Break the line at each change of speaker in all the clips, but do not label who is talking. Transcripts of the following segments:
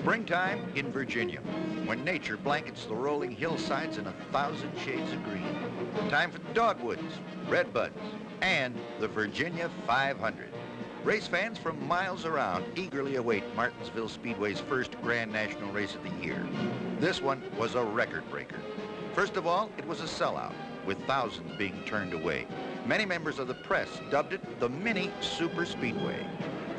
Springtime in Virginia, when nature blankets the rolling hillsides in 1,000 shades of green. Time for the dogwoods, redbuds, and the Virginia 500. Race fans from miles around eagerly await Martinsville Speedway's first Grand National race of the year. This one was a record breaker. First of all, it was a sellout, with thousands being turned away. Many members of the press dubbed it the mini super speedway.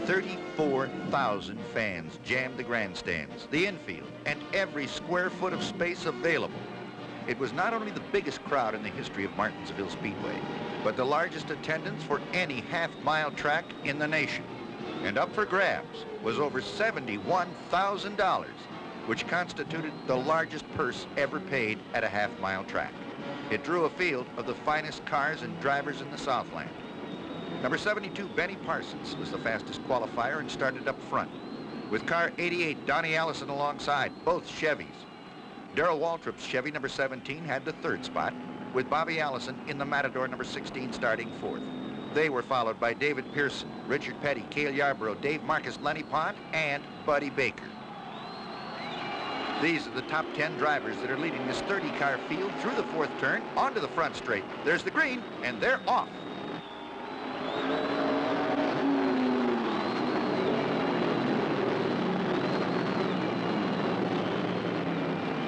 34,000 fans jammed the grandstands, the infield, and every square foot of space available. It was not only the biggest crowd in the history of Martinsville Speedway, but the largest attendance for any half-mile track in the nation. And up for grabs was over $71,000, which constituted the largest purse ever paid at a half-mile track. It drew a field of the finest cars and drivers in the Southland. Number 72, Benny Parsons, was the fastest qualifier and started up front. With car 88, Donnie Allison alongside, both Chevys. Darrell Waltrip's Chevy number 17 had the third spot, with Bobby Allison in the Matador number 16 starting fourth. They were followed by David Pearson, Richard Petty, Cale Yarborough, Dave Marcus, Lenny Pond, and Buddy Baker. These are the top 10 drivers that are leading this 30-car field through the fourth turn onto the front straight. There's the green, and they're off.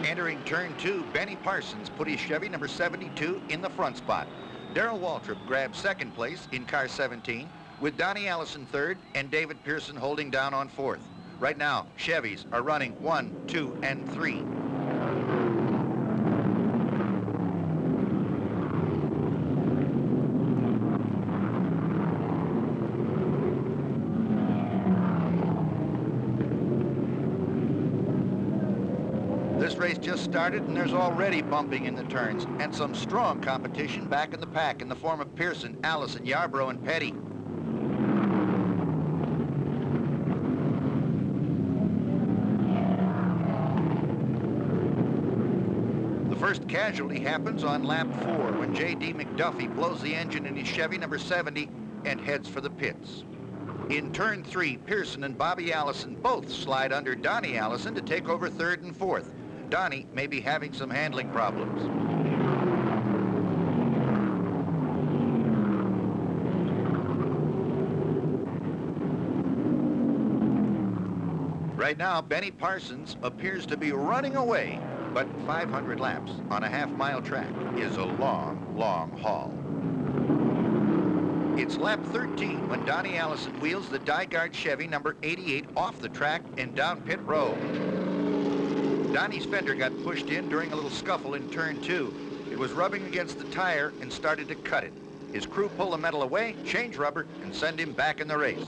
Entering turn 2, Benny Parsons put his Chevy number 72 in the front spot. Darrell Waltrip grabbed second place in car 17, with Donnie Allison third and David Pearson holding down on fourth. Right now, Chevys are running 1, 2, and 3. This race just started, and there's already bumping in the turns, and some strong competition back in the pack in the form of Pearson, Allison, Yarborough, and Petty. The first casualty happens on lap 4 when J.D. McDuffie blows the engine in his Chevy number 70 and heads for the pits. In turn 3, Pearson and Bobby Allison both slide under Donnie Allison to take over third and fourth. Donnie may be having some handling problems. Right now, Benny Parsons appears to be running away, but 500 laps on a half-mile track is a long, long haul. It's lap 13 when Donnie Allison wheels the Dygaard Chevy number 88 off the track and down pit road. Donnie's fender got pushed in during a little scuffle in turn 2. It was rubbing against the tire and started to cut it. His crew pull the metal away, change rubber, and send him back in the race.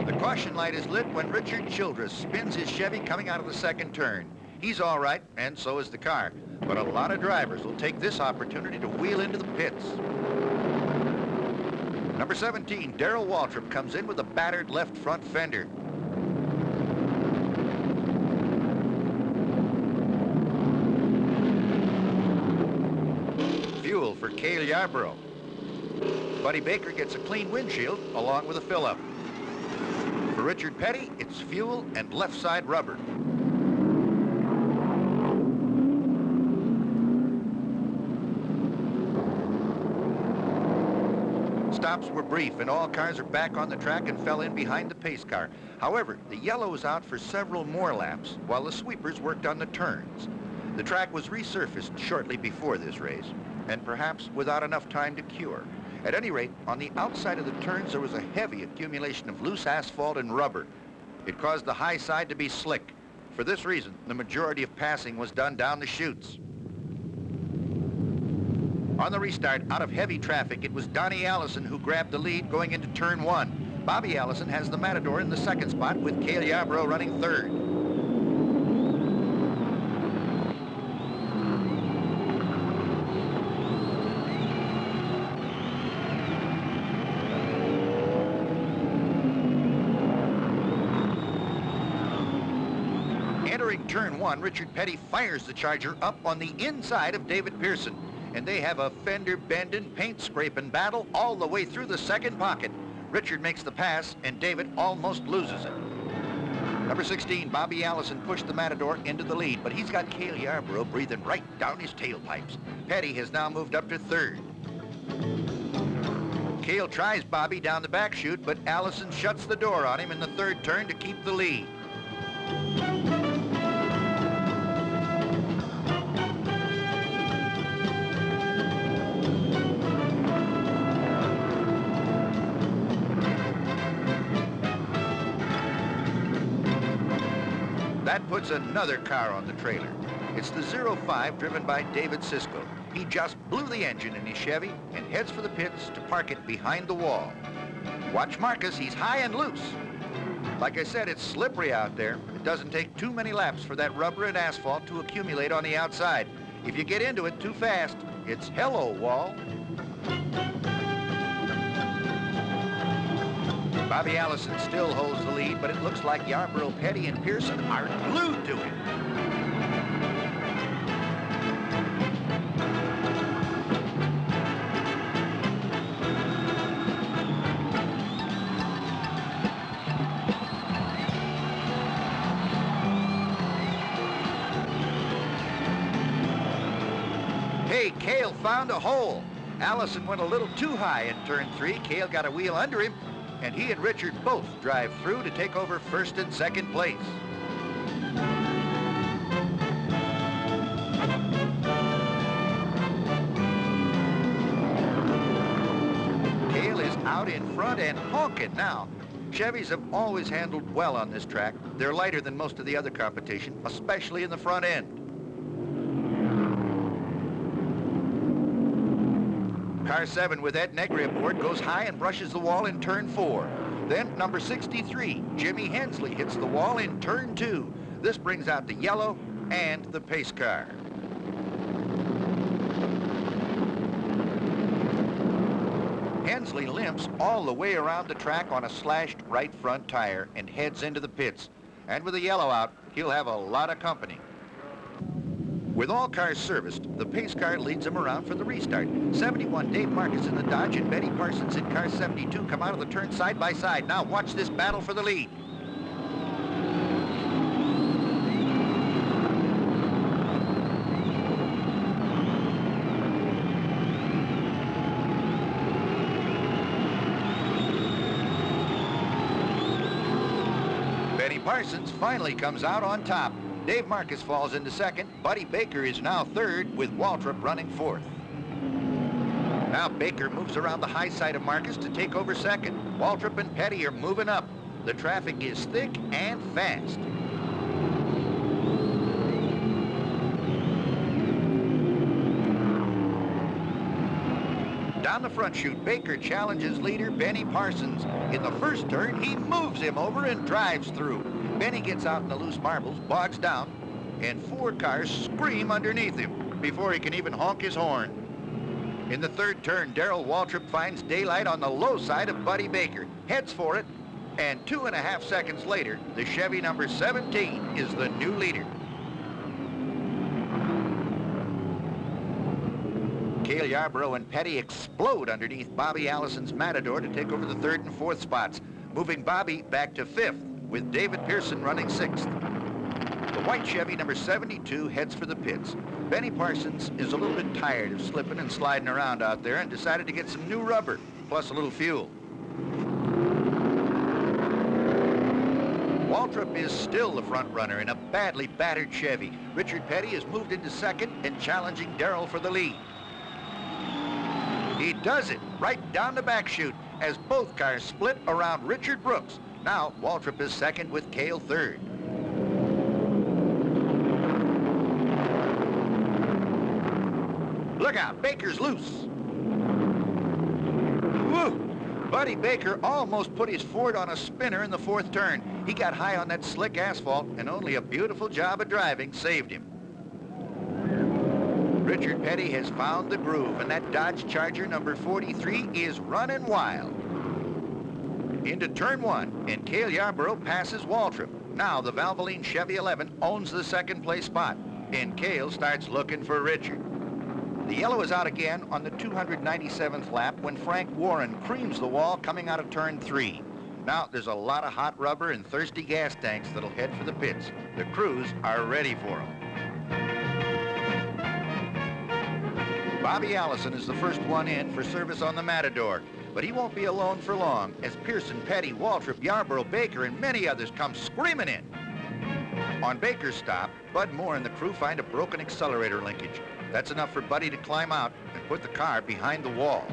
The caution light is lit when Richard Childress spins his Chevy coming out of the second turn. He's all right, and so is the car. But a lot of drivers will take this opportunity to wheel into the pits. Number 17, Darrell Waltrip, comes in with a battered left front fender. Fuel for Cale Yarborough. Buddy Baker gets a clean windshield along with a fill-up. For Richard Petty, it's fuel and left side rubber. Stops were brief, and all cars are back on the track and fell in behind the pace car. However, the yellow was out for several more laps while the sweepers worked on the turns. The track was resurfaced shortly before this race, and perhaps without enough time to cure. At any rate, on the outside of the turns, there was a heavy accumulation of loose asphalt and rubber. It caused the high side to be slick. For this reason, the majority of passing was done down the chutes. On the restart, out of heavy traffic, it was Donnie Allison who grabbed the lead going into turn 1. Bobby Allison has the Matador in the second spot, with Cale Yarborough running third. Entering turn one, Richard Petty fires the Charger up on the inside of David Pearson, and they have a fender-bending, paint-scraping battle all the way through the second pocket. Richard makes the pass, and David almost loses it. Number 16, Bobby Allison, pushed the Matador into the lead, but he's got Cale Yarborough breathing right down his tailpipes. Petty has now moved up to third. Cale tries Bobby down the back chute, but Allison shuts the door on him in the third turn to keep the lead. That puts another car on the trailer. It's the 05 driven by David Cisco. He just blew the engine in his Chevy and heads for the pits to park it behind the wall. Watch Marcus, he's high and loose. Like I said, it's slippery out there. It doesn't take too many laps for that rubber and asphalt to accumulate on the outside. If you get into it too fast, it's hello, wall. Bobby Allison still holds the lead, but it looks like Yarborough, Petty, and Pearson are glued to him. Hey, Cale found a hole. Allison went a little too high in turn three. Cale got a wheel under him, and he and Richard both drive through to take over first and second place. Cale is out in front and honking now. Chevys have always handled well on this track. They're lighter than most of the other competition, especially in the front end. Car 7 with Ed Negri aboard goes high and brushes the wall in turn 4. Then number 63, Jimmy Hensley, hits the wall in turn 2. This brings out the yellow and the pace car. Hensley limps all the way around the track on a slashed right front tire and heads into the pits. And with the yellow out, he'll have a lot of company. With all cars serviced, the pace car leads them around for the restart. 71, Dave Marcus in the Dodge, and Benny Parsons in car 72 come out of the turn side by side. Now watch this battle for the lead. Benny Parsons finally comes out on top. Dave Marcus falls into second. Buddy Baker is now third, with Waltrip running fourth. Now Baker moves around the high side of Marcus to take over second. Waltrip and Petty are moving up. The traffic is thick and fast. Down the front chute, Baker challenges leader Benny Parsons. In the first turn, he moves him over and drives through. Benny gets out in the loose marbles, bogs down, and 4 cars scream underneath him before he can even honk his horn. In the third turn, Darrell Waltrip finds daylight on the low side of Buddy Baker, heads for it, and 2.5 seconds later, the Chevy number 17 is the new leader. Cale Yarborough and Petty explode underneath Bobby Allison's Matador to take over the third and fourth spots, moving Bobby back to fifth, with David Pearson running sixth. The white Chevy number 72 heads for the pits. Benny Parsons is a little bit tired of slipping and sliding around out there and decided to get some new rubber, plus a little fuel. Waltrip is still the front runner in a badly battered Chevy. Richard Petty has moved into second and challenging Darrell for the lead. He does it right down the back chute as both cars split around Richard Brooks. Now, Waltrip is second with Cale third. Look out, Baker's loose. Woo! Buddy Baker almost put his Ford on a spinner in the fourth turn. He got high on that slick asphalt, and only a beautiful job of driving saved him. Richard Petty has found the groove, and that Dodge Charger number 43 is running wild. Into turn 1, and Cale Yarborough passes Waltrip. Now the Valvoline Chevy 11 owns the second place spot, and Cale starts looking for Richard. The yellow is out again on the 297th lap when Frank Warren creams the wall coming out of turn 3. Now there's a lot of hot rubber and thirsty gas tanks that'll head for the pits. The crews are ready for them. Bobby Allison is the first one in for service on the Matador, but he won't be alone for long as Pearson, Petty, Waltrip, Yarborough, Baker, and many others come screaming in. On Baker's stop, Bud Moore and the crew find a broken accelerator linkage. That's enough for Buddy to climb out and put the car behind the wall.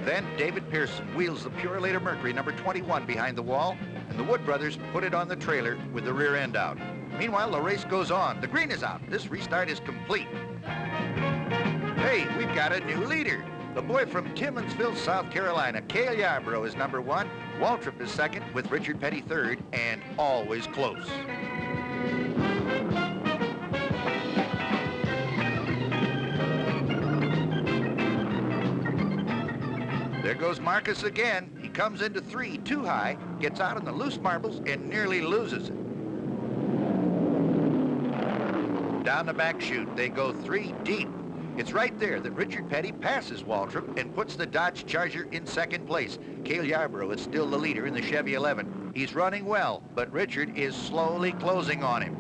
Then David Pearson wheels the Purelator Mercury number 21 behind the wall, and the Wood brothers put it on the trailer with the rear end out. Meanwhile, the race goes on. The green is out. This restart is complete. Hey, we've got a new leader. The boy from Timminsville, South Carolina, Cale Yarborough, is number 1. Waltrip is second with Richard Petty third, and always close. There goes Marcus again. He comes into 3 too high, gets out on the loose marbles, and nearly loses it. Down the back chute, they go 3 deep. It's right there that Richard Petty passes Waltrip and puts the Dodge Charger in second place. Cale Yarborough is still the leader in the Chevy 11. He's running well, but Richard is slowly closing on him.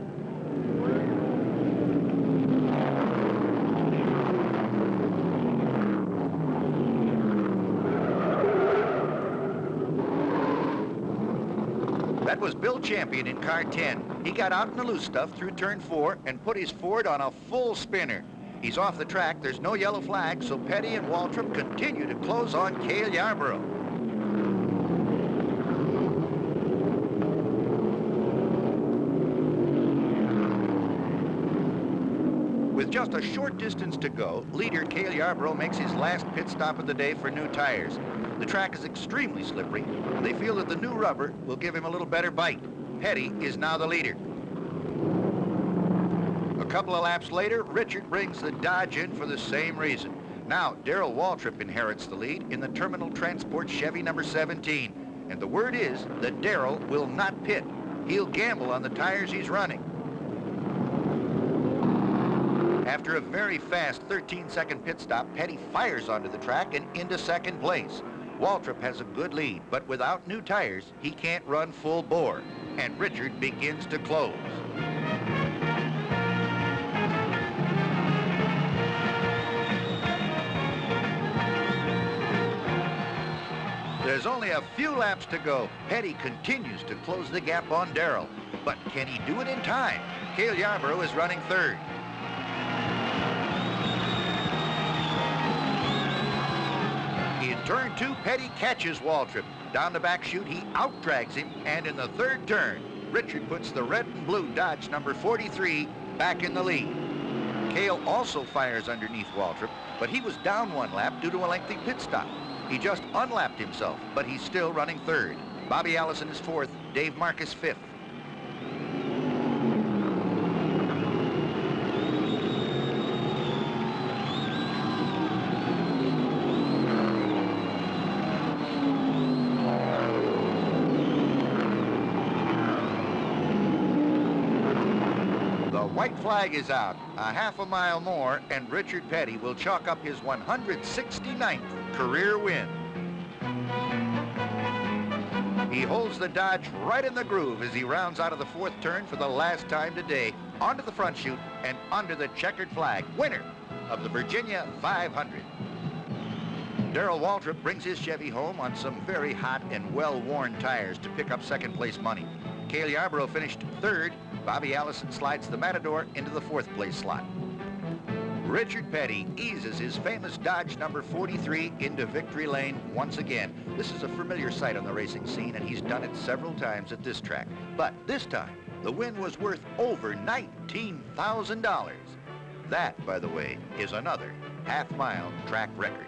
That was Bill Champion in car 10. He got out in the loose stuff through turn 4 and put his Ford on a full spinner. He's off the track. There's no yellow flag, so Petty and Waltrip continue to close on Cale Yarborough. With just a short distance to go, leader Cale Yarborough makes his last pit stop of the day for new tires. The track is extremely slippery, and they feel that the new rubber will give him a little better bite. Petty is now the leader. A couple of laps later, Richard brings the Dodge in for the same reason. Now, Darrell Waltrip inherits the lead in the Terminal Transport Chevy number 17. And the word is that Darrell will not pit. He'll gamble on the tires he's running. After a very fast 13-second pit stop, Petty fires onto the track and into second place. Waltrip has a good lead, but without new tires, he can't run full bore. And Richard begins to close. There's only a few laps to go. Petty continues to close the gap on Darrell. But can he do it in time? Cale Yarborough is running third. In turn 2, Petty catches Waltrip. Down the back chute, he out-drags him, and in the third turn, Richard puts the red and blue Dodge number 43 back in the lead. Cale also fires underneath Waltrip, but he was down 1 lap due to a lengthy pit stop. He just unlapped himself, but he's still running third. Bobby Allison is 4th, Dave Marcus 5th. The white flag is out. A half a mile more, and Richard Petty will chalk up his 169th career win. He holds the Dodge right in the groove as he rounds out of the 4th turn for the last time today, onto the front chute and under the checkered flag, winner of the Virginia 500. Darrell Waltrip brings his Chevy home on some very hot and well-worn tires to pick up second place money. Cale Yarborough finished third. Bobby Allison slides the Matador into the 4th place slot. Richard Petty eases his famous Dodge number 43 into victory lane once again. This is a familiar sight on the racing scene, and he's done it several times at this track. But this time, the win was worth over $19,000. That, by the way, is another half-mile track record.